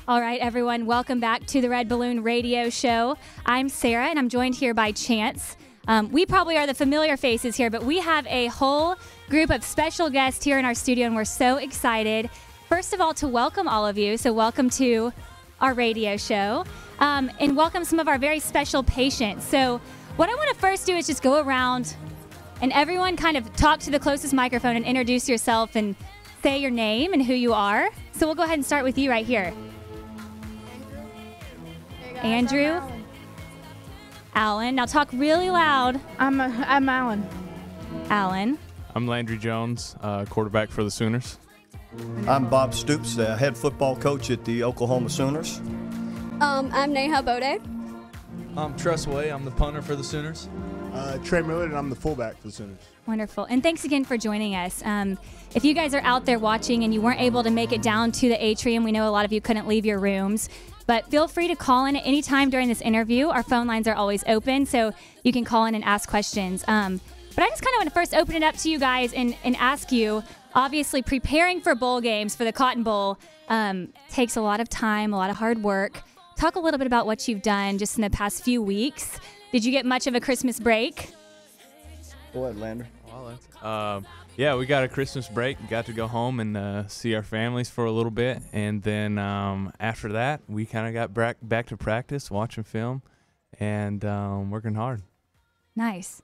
All right, everyone, welcome back to the Red Balloon Radio Show. I'm Sarah, and I'm joined here by Chance. We probably are the familiar faces here, but we have a whole group of special guests here in our studio, and we're so excited, first of all, to welcome all of you. So welcome to our radio show, and welcome some of our very special patients. So what I want to first do is just go around and everyone kind of talk to the closest microphone and introduce yourself and say your name and who you are. So we'll go ahead and start with you right here. Andrew. Alan. Now talk really loud. I'm Alan. Alan. I'm Landry Jones, quarterback for the Sooners. I'm Bob Stoops, the head football coach at the Oklahoma Sooners. I'm Neha Bode. I'm Tress Way. I'm the punter for the Sooners. Trey Millard, and I'm the fullback for the Sooners. Wonderful. And thanks again for joining us. If you guys are out there watching and you weren't able to make it down to the atrium, we know a lot of you couldn't leave your rooms. But feel free to call in at any time during this interview. Our phone lines are always open, so you can call in and ask questions. But I just kind of want to first open it up to you guys and ask you, obviously preparing for bowl games, for the Cotton Bowl, takes a lot of time, a lot of hard work. Talk a little bit about what you've done just in the past few weeks. Did you get much of a Christmas break? Go ahead, Lander. Yeah, we got a Christmas break. Got to go home and see our families for a little bit. And then after that, we kind of got back to practice, watching film, and working hard. Nice.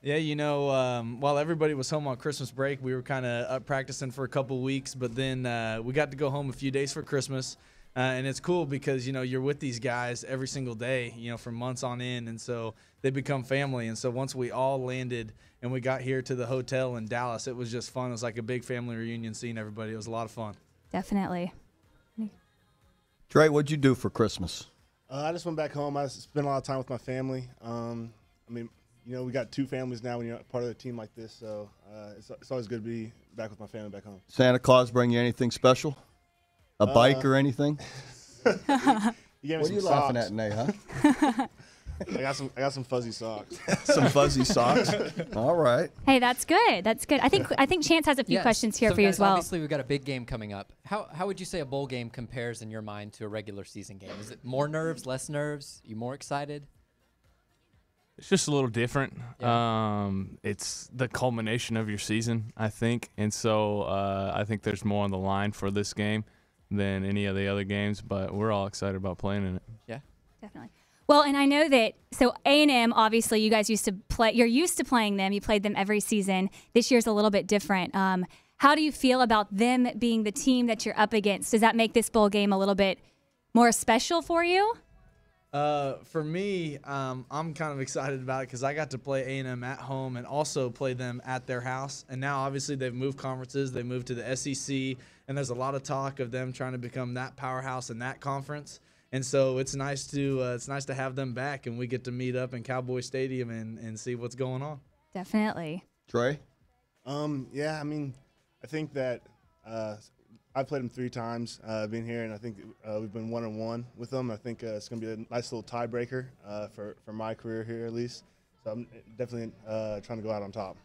Yeah, you know, while everybody was home on Christmas break, we were kind of up practicing for a couple weeks. But then we got to go home a few days for Christmas. And it's cool because, you know, you're with these guys every single day, you know, for months on end. And so they become family. And so once we all landed and we got here to the hotel in Dallas, it was just fun. It was like a big family reunion seeing everybody. It was a lot of fun. Definitely. Trey, what'd you do for Christmas? I just went back home. I spent a lot of time with my family. You know, we got two families now when you're part of a team like this. So it's always good to be back with my family back home. Santa Claus bring you anything special? A bike or anything? You gave me What are some you socks. laughing at, Nay, huh? I got some fuzzy socks. Some fuzzy socks. All right. Hey, that's good. That's good. I think Chance has a few questions here so for you guys, as well. Obviously, we've got a big game coming up. How would you say a bowl game compares in your mind to a regular season game? Is it more nerves, less nerves? You more excited? It's just a little different. Yeah. It's the culmination of your season, I think. And so I think there's more on the line for this game than any of the other games, but we're all excited about playing in it. Yeah. Definitely. Well, and I know that, so A&M, obviously, you guys used to play, you're used to playing them. You played them every season. This year's a little bit different. How do you feel about them being the team that you're up against? Does that make this bowl game a little bit more special for you? For me, I'm kind of excited about it because I got to play A&M at home and also play them at their house. And now, obviously, they've moved conferences. They moved to the SEC, and there's a lot of talk of them trying to become that powerhouse in that conference. And so it's nice to have them back, and we get to meet up in Cowboy Stadium and see what's going on. Definitely. Trey? Yeah, I mean, I think that I've played them 3 times being here, and I think we've been 1-1 with them. I think it's going to be a nice little tiebreaker for my career here at least. So I'm definitely trying to go out on top.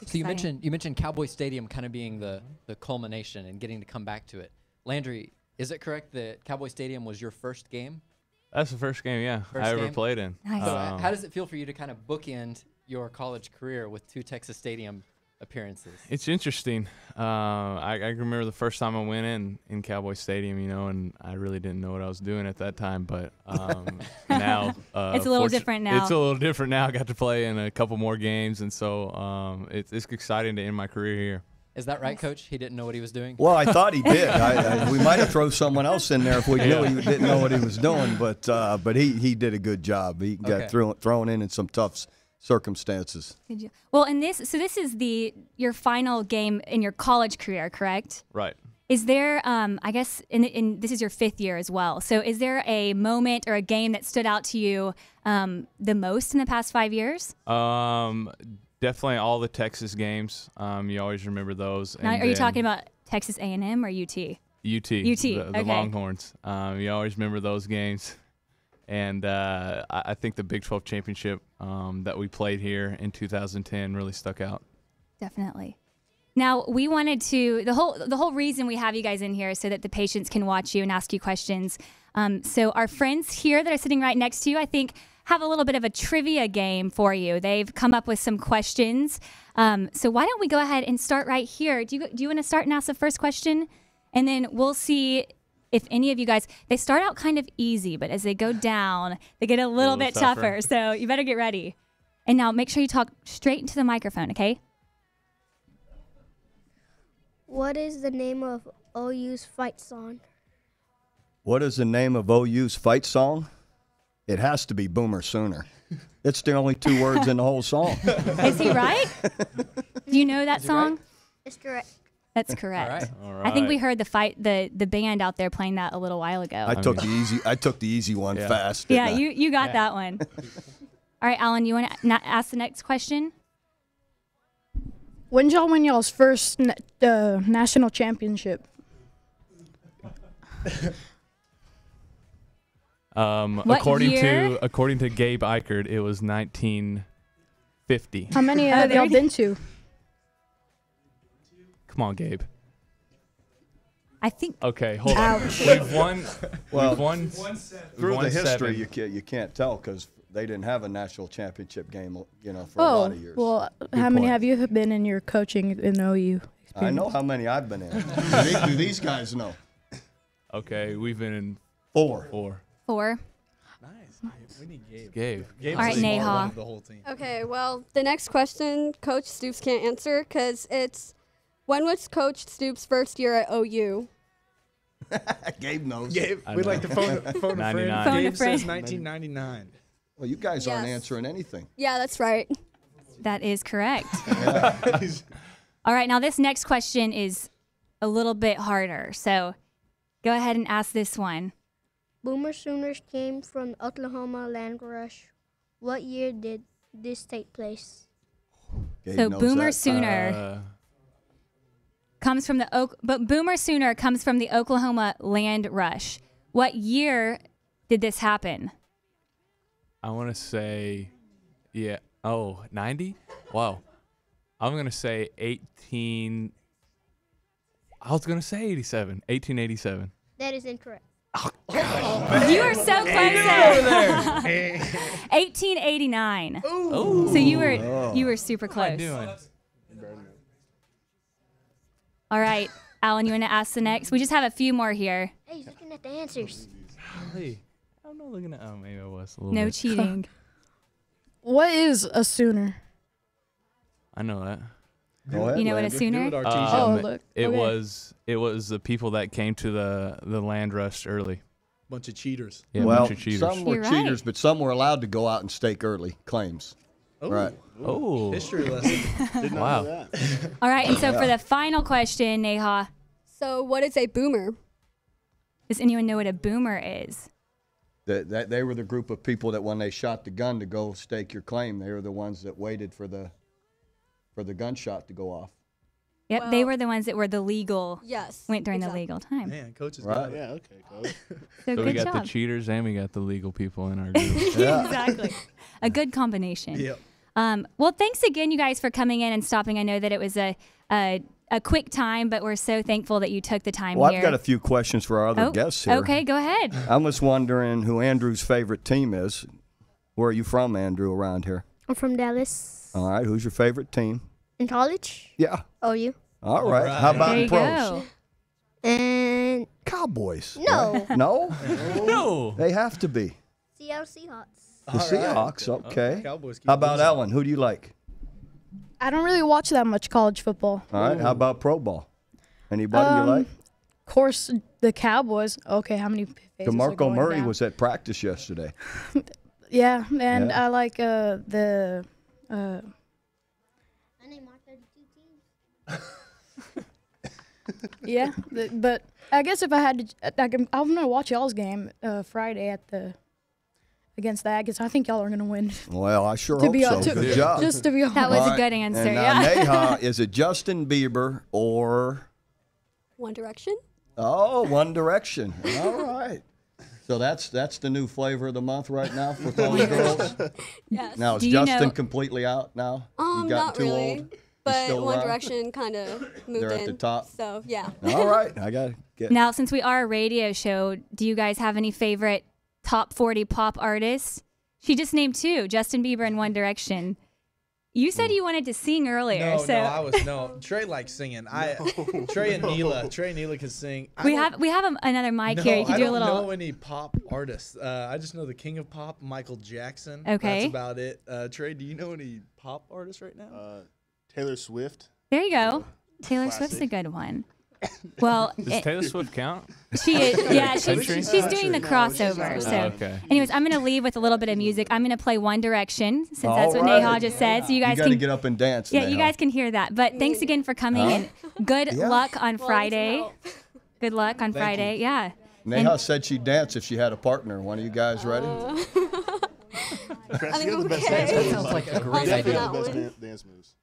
So you mentioned Cowboy Stadium kind of being the culmination and getting to come back to it. Landry, is it correct that Cowboy Stadium was your first game? That's the first game, yeah, I ever played in. Nice. So how does it feel for you to kind of bookend your college career with 2 Texas Stadium appearances? It's interesting. I remember the first time I went in Cowboy Stadium, you know, and I really didn't know what I was doing at that time. But now it's a little different now. It's a little different now. I got to play in a couple more games, and so it's exciting to end my career here. Is that right, Coach? He didn't know what he was doing? Well, I thought he did. We might have thrown someone else in there if we knew he didn't know what he was doing. But he did a good job. He got thrown in some tough circumstances. Well, and this is your final game in your college career, correct? Right. Is there, I guess, this is your 5th year as well. So is there a moment or a game that stood out to you the most in the past 5 years? Definitely all the Texas games. You always remember those. Now, are you talking about Texas A&M or UT? UT. The Longhorns. You always remember those games. And I think the Big 12 championship that we played here in 2010 really stuck out. Definitely. Now, we wanted to, the whole reason we have you guys in here is so that the patients can watch you and ask you questions. So our friends here that are sitting right next to you, I think, have a little bit of a trivia game for you. They've come up with some questions. So why don't we go ahead and start right here? Do you want to start and ask the first question? And then we'll see if any of you guys, they start out kind of easy, but as they go down, they get a little bit tougher. So you better get ready. And now make sure you talk straight into the microphone, okay? What is the name of OU's fight song? What is the name of OU's fight song? It has to be Boomer Sooner. It's the only 2 words in the whole song. Is he right? Do you know that song? right? It's correct. That's correct. All All right. I think we heard the band out there playing that a little while ago. I took the easy one fast. Yeah, didn't I? you got that one. All right, Alan, you want to ask the next question? When did y'all win y'all's first national championship? According year? to Gabe Eichert, it was 1950. How many have y'all been to? Come on, Gabe. I think. Okay, hold Ouch. on. We've won. Well, we've won Through the history, 7. you can't tell because they didn't have a national championship game, for a lot of years. Well, how many point. have you been in your coaching in OU? I know how many I've been in. Do these guys know? Okay, we've been in 4. 4. 4. Nice. We need Gabe. Gabe. Gabe's All right, the smart Neha. one of the whole team. Okay, well, the next question Coach Stoops can't answer because it's when was Coach Stoops' first year at OU? Gabe knows. Gabe, I we'd know. like to phone a friend. 99. Phone a Gabe says friend. 1999. Well, you guys aren't Yes. answering anything. Yeah, that's right. That is correct. All right, now this next question is a little bit harder. So go ahead and ask this one. Boomer Sooners came from Oklahoma Land Rush. What year did this take place? Gabe So knows Boomer that. Sooner comes from Boomer Sooner comes from the Oklahoma Land Rush. What year did this happen? I want to say, 90? Wow. I'm going to say 18. I was going to say 87. 1887. That is incorrect. You are so close. 1889. So you were super close. All right, Alan, you want to ask the next? We just have a few more here. Hey, he's looking at the answers. Hey, I'm not looking at. Oh, maybe I was a little No bit. cheating. What is a Sooner? I know that. Go ahead, You know what a Landry. Sooner? Do it, Artesia. Oh, look. It Okay. was the people that came to the land rush early. Bunch of cheaters. Yeah, a Well, bunch of cheaters. some were You're right. cheaters, but some were allowed to go out and stake early claims. Oh, Right. Oh, history lesson. Did not Wow. know that. All right, and so for the final question, Neha, So, what is a boomer? does anyone know what a boomer is? That they were the group of people that when they shot the gun to go stake your claim, they were the ones that waited for the gunshot to go off. Yep, they Well- were the ones that were the legal, Yes. went during exactly. the legal time. Man, coach is Right. Yeah, okay, Coach. So so good we got job. the cheaters and we got the legal people in our group. Exactly. A good combination. Yep. Well, thanks again, you guys, for coming in and stopping. I know that it was a quick time, but we're so thankful that you took the time Well, here. I've got a few questions for our other guests here. Okay, go ahead. I'm just wondering who Andrew's favorite team is. Where are you from, Andrew, around here? I'm from Dallas. All right, who's your favorite team? In college? Yeah. OU. All right. How about There in you pros? go. And Cowboys. no, No? No. They have to be. Seattle Seahawks. The Seahawks, okay. Cowboys keep How about losing. Ellen? Who do you like? I don't really watch that much college football. All right. How about pro ball? Anybody you like? Of course, the Cowboys. Okay, how many faces are DeMarco going Murray down? was at practice yesterday. Yeah, and Yeah. I like the. I named my 32 teams. Yeah, but I guess if I had to, I'm gonna watch y'all's game Friday against the Aggies. I think y'all are gonna win. Well, I sure To hope be so. hon- to- Good job. Just to be honest. That was All a right. good answer, And yeah. Neha, is it Justin Bieber or One Direction. One Direction? All right. So that's the new flavor of the month right now with all the girls. Yes. Now is Do you Justin know- completely out now? You gotten Not too really. old? but still One around? Direction kind of moved They're in. at the top? So yeah. All right, I got to get. Now, since we are a radio show, do you guys have any favorite top 40 pop artists? She just named 2, Justin Bieber and One Direction. You said you wanted to sing earlier, Trey likes singing. Trey and Neela can sing. We have another mic here. You can I do a don't little. know any pop artists. I just know the king of pop, Michael Jackson. Okay. That's about it. Trey, do you know any pop artists right now? Taylor Swift. There you go. Taylor Classic. Swift's a good one. Well, Does Taylor Swift count? she is. Yeah, she's Country? doing the crossover. not. So, Okay. anyways, I'm gonna leave with a little bit of music. I'm gonna play One Direction since All that's what right. Neha just said. So you You guys got to can. get up and dance. Yeah, now. you guys can hear that. But thanks again for coming and good Yeah. luck on Well, Friday. help. Good luck on Friday. Yeah. Neha said she'd dance if she had a partner. One of you guys ready? I think You have the best okay. dance That moves. sounds like a I'll great step Definitely in idea. have that the best one. dance moves.